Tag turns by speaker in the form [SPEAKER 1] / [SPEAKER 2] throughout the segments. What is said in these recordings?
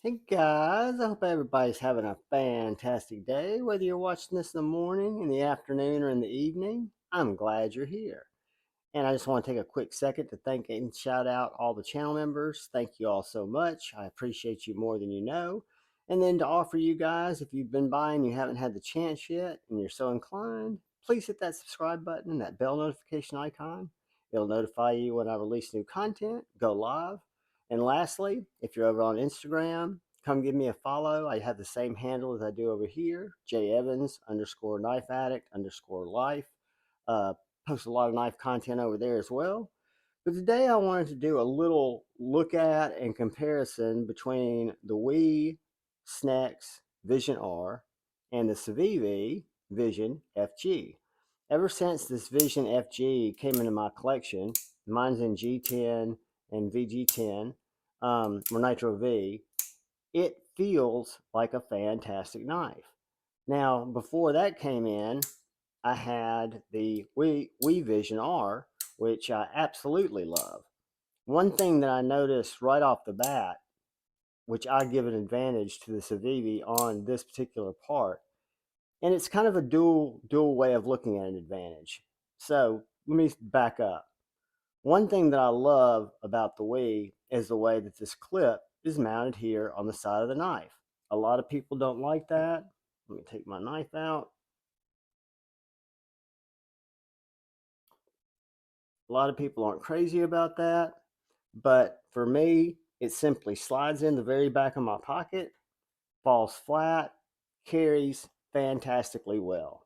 [SPEAKER 1] Hey guys, I hope everybody's having a fantastic day. Whether you're watching this in the morning, in the afternoon, or in the evening, I'm glad you're here. And I just want to take a quick second to thank and shout out all the channel members. Thank you all so much. I appreciate you more than you know. And then to offer you guys, if you've been by and you haven't had the chance yet and you're so inclined, please hit that subscribe button and that bell notification icon. It'll notify you when I release new content, go live. And lastly, if you're over on Instagram, come give me a follow. I have the same handle as I do over here, jevans underscore knife addict underscore life. Uh, Post a lot of knife content over there as well. But today I wanted to do a little look at and comparison between the Wii SNEX Vision R and the Civivi Vision FG. Ever since this Vision FG came into my collection, mine's in G10 and VG10, or Nitro V, it feels like a fantastic knife. Now, before that came in, I had the Wii Vision R, which I absolutely love. One thing that I noticed right off the bat, which I give an advantage to the Civivi on this particular part, and it's kind of a dual way of looking at an advantage. So let me back up. One thing that I love about the Wii is the way that this clip is mounted here on the side of the knife. A lot of people don't like that. Let me take my knife out. A lot of people aren't crazy about that, but for me, it simply slides in the very back of my pocket, falls flat, carries fantastically well.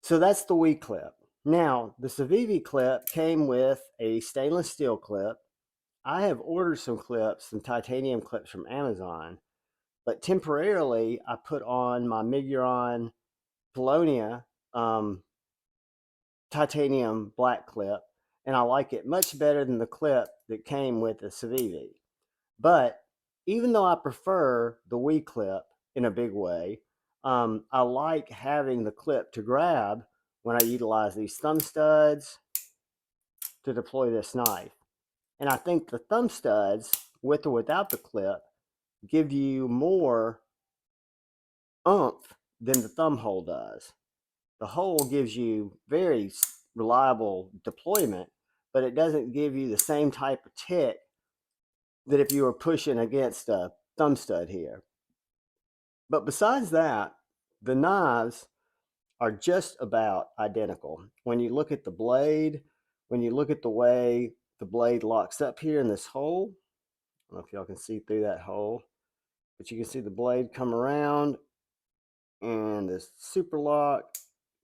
[SPEAKER 1] So that's the Wii clip. Now, the Civivi clip came with a stainless steel clip. I have ordered some clips, some titanium clips from Amazon, but temporarily I put on my Miguron Polonia titanium black clip, and I like it much better than the clip that came with the Civivi. But even though I prefer the Wii clip in a big way, I like having the clip to grab when I utilize these thumb studs to deploy this knife. And I think the thumb studs, with or without the clip, give you more oomph than the thumb hole does. The hole gives you very reliable deployment, but it doesn't give you the same type of tick that if you were pushing against a thumb stud here. But besides that, the knives are just about identical. When you look at the blade, when you look at the way the blade locks up here in this hole, I don't know if y'all can see through that hole, but you can see the blade come around and this super lock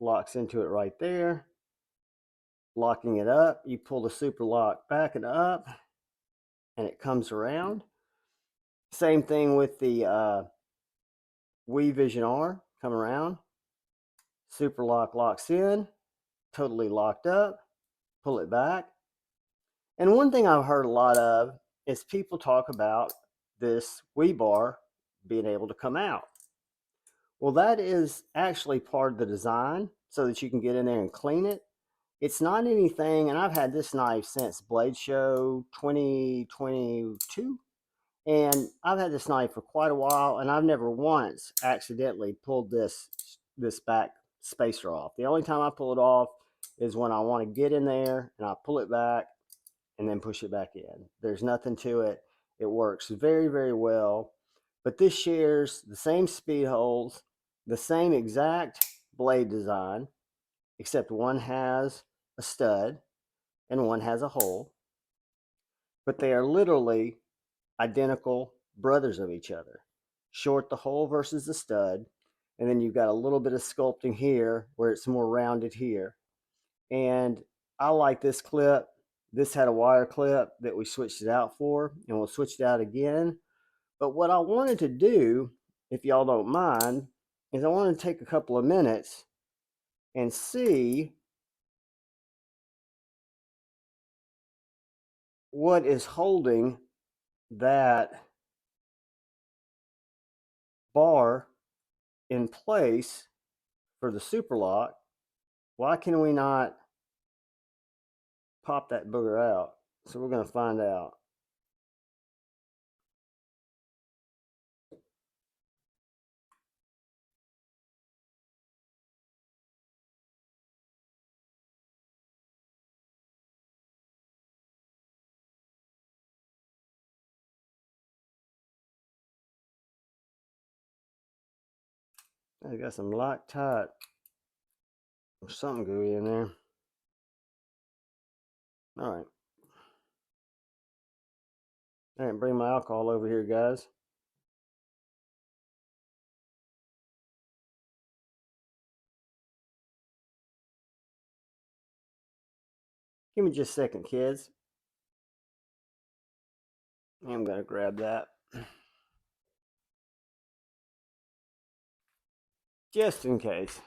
[SPEAKER 1] locks into it right there. Locking it up, you pull the super lock back and up and it comes around. Same thing with the Wii Vision R, come around, super lock locks in, totally locked up, pull it back. And one thing I've heard a lot of is people talk about this Wii bar being able to come out. Well, that is actually part of the design so that you can get in there and clean it. It's not anything, and I've had this knife since Blade Show 2022, and I've had this knife for quite a while, and I've never once accidentally pulled this back spacer off. The only time I pull it off is when I want to get in there, and I pull it back and then push it back in. There's nothing to it. It works very, very well. But this shares the same speed holes, the same exact blade design, except one has a stud and one has a hole. But they are literally identical brothers of each other. Short the hole versus the stud, and then you've got a little bit of sculpting here where it's more rounded here. And I like this clip. This had a wire clip that we switched it out for, and we'll switch it out again. But what I wanted to do, if y'all don't mind, is I want to take a couple of minutes and see what is holding that bar in place for the super lock. Why can we not pop that booger out? So we're going to find out. I got some Loctite or something gooey in there. All right. I didn't bring my alcohol over here, guys. Give me just a second, kids. I'm going to grab that. Just in case.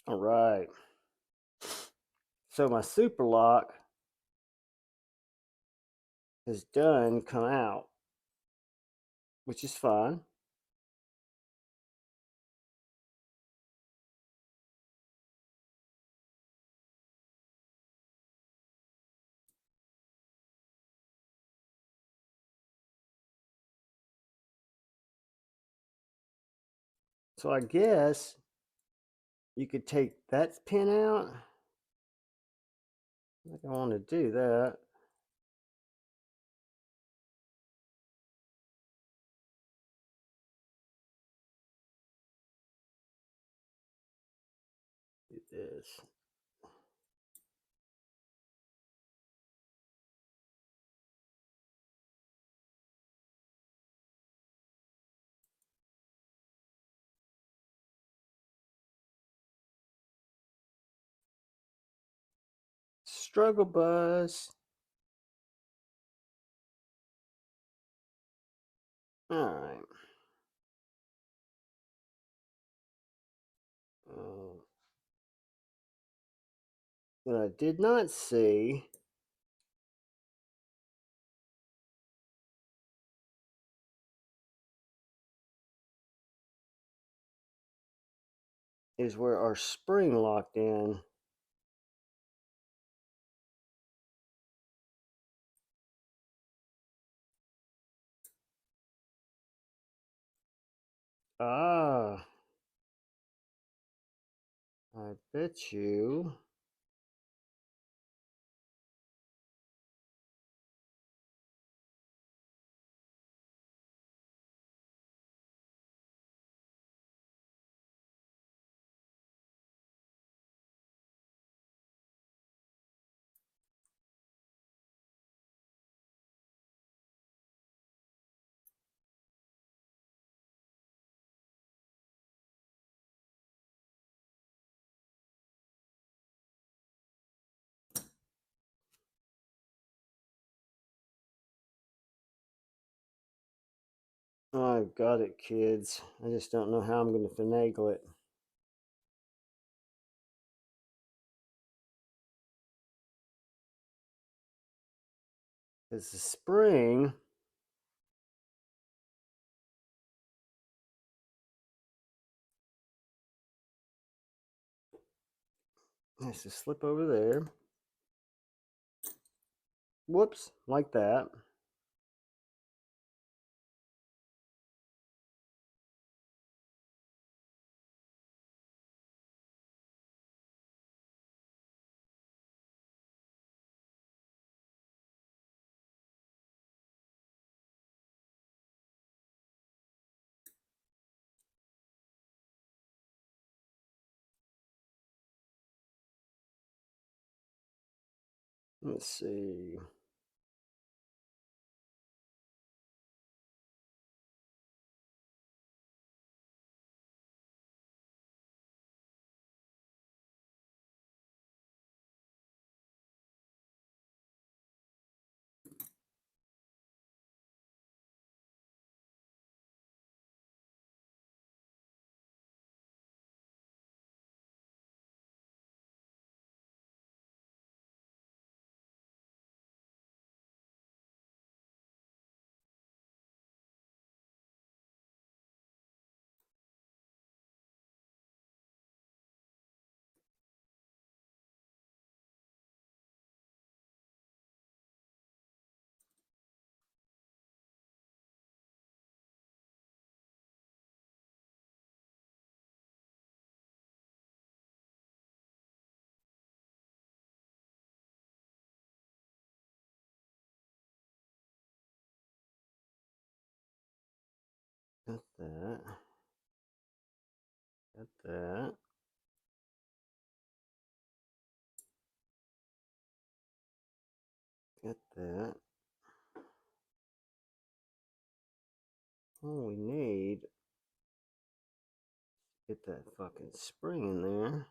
[SPEAKER 1] All right. So my super lock is done come out, which is fine. So I guess you could take that pin out. I think I want to do that. Do this. Struggle bus. All right. What I did not see is where our spring locked in. Ah, I bet you. I've got it, kids. I just don't know how I'm going to finagle it. Because the spring has to slip over there. Whoops, like that. Let's see. Got that. Got that. Got that. All we need, get that fucking spring in there.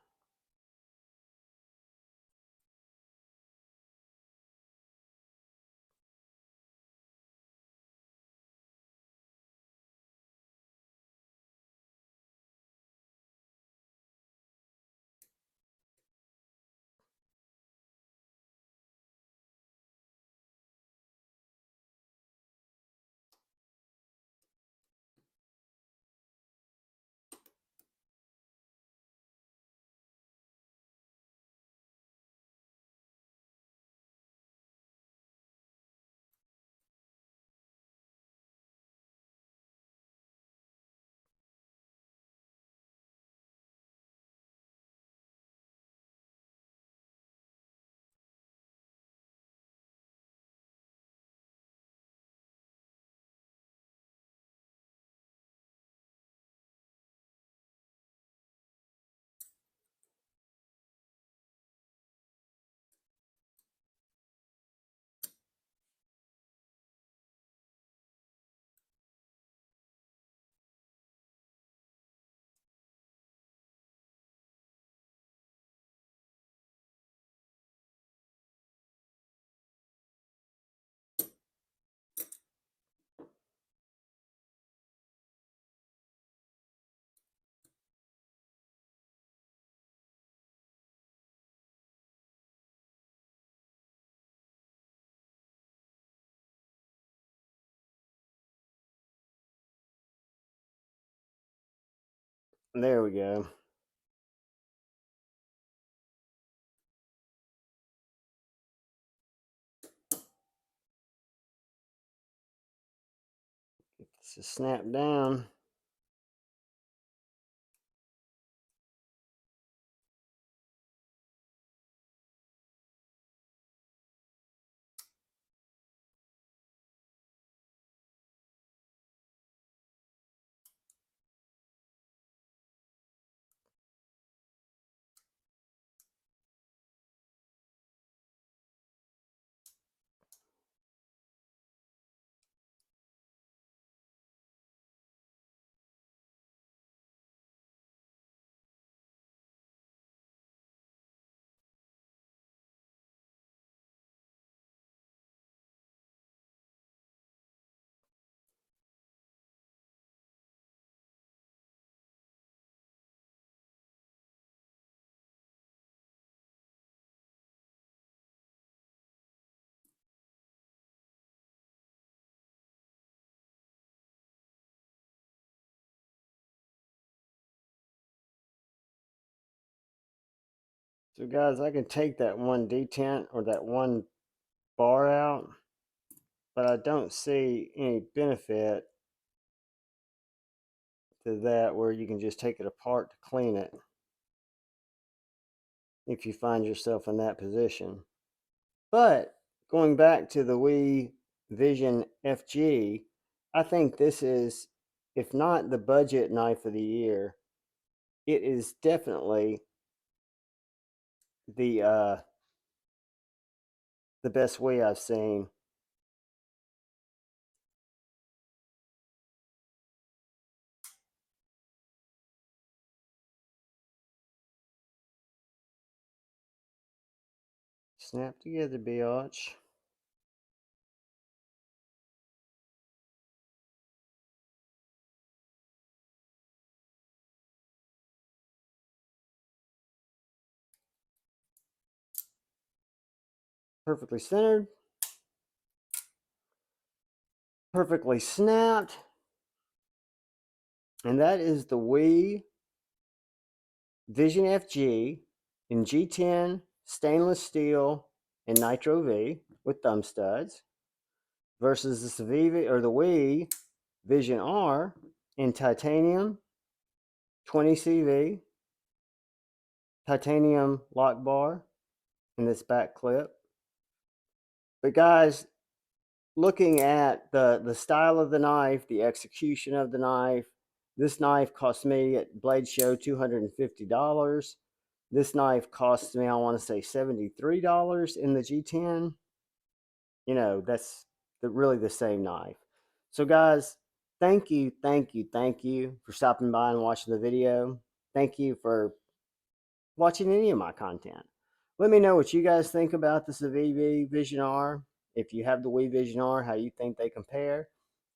[SPEAKER 1] There we go. Get this to snap down. So guys, I can take that one detent or that one bar out, but I don't see any benefit to that where you can just take it apart to clean it if you find yourself in that position. But going back to the Civivi Vision FG, I think this is, if not the budget knife of the year, it is definitely the the best way I've seen. Snap together, biatch. Perfectly centered. Perfectly snapped. And that is the Civivi Vision FG in G10 stainless steel and nitro V with thumb studs versus the Civivi or the Civivi Vision R in titanium 20 CV, titanium lock bar in this back clip. But guys, looking at the style of the knife, the execution of the knife, this knife cost me at Blade Show $250. This knife costs me, I want to say, $73 in the G10. You know, that's really the same knife. So, guys, thank you for stopping by and watching the video. Thank you for watching any of my content. Let me know what you guys think about the Civivi Vision R. If you have the Wii Vision R, how you think they compare.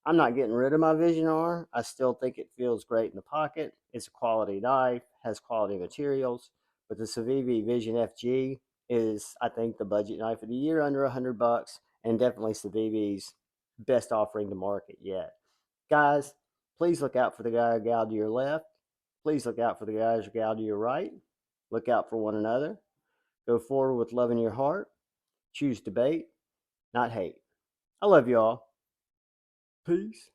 [SPEAKER 1] I'm not getting rid of my Vision R. I still think it feels great in the pocket. It's a quality knife, has quality materials, but the Civivi Vision FG is, I think, the budget knife of the year, under $100, and definitely Civivi's best offering to market yet. Guys, please look out for the guy or gal to your left. Please look out for the guys or gal to your right. Look out for one another. Go forward with love in your heart. Choose debate, not hate. I love you all. Peace.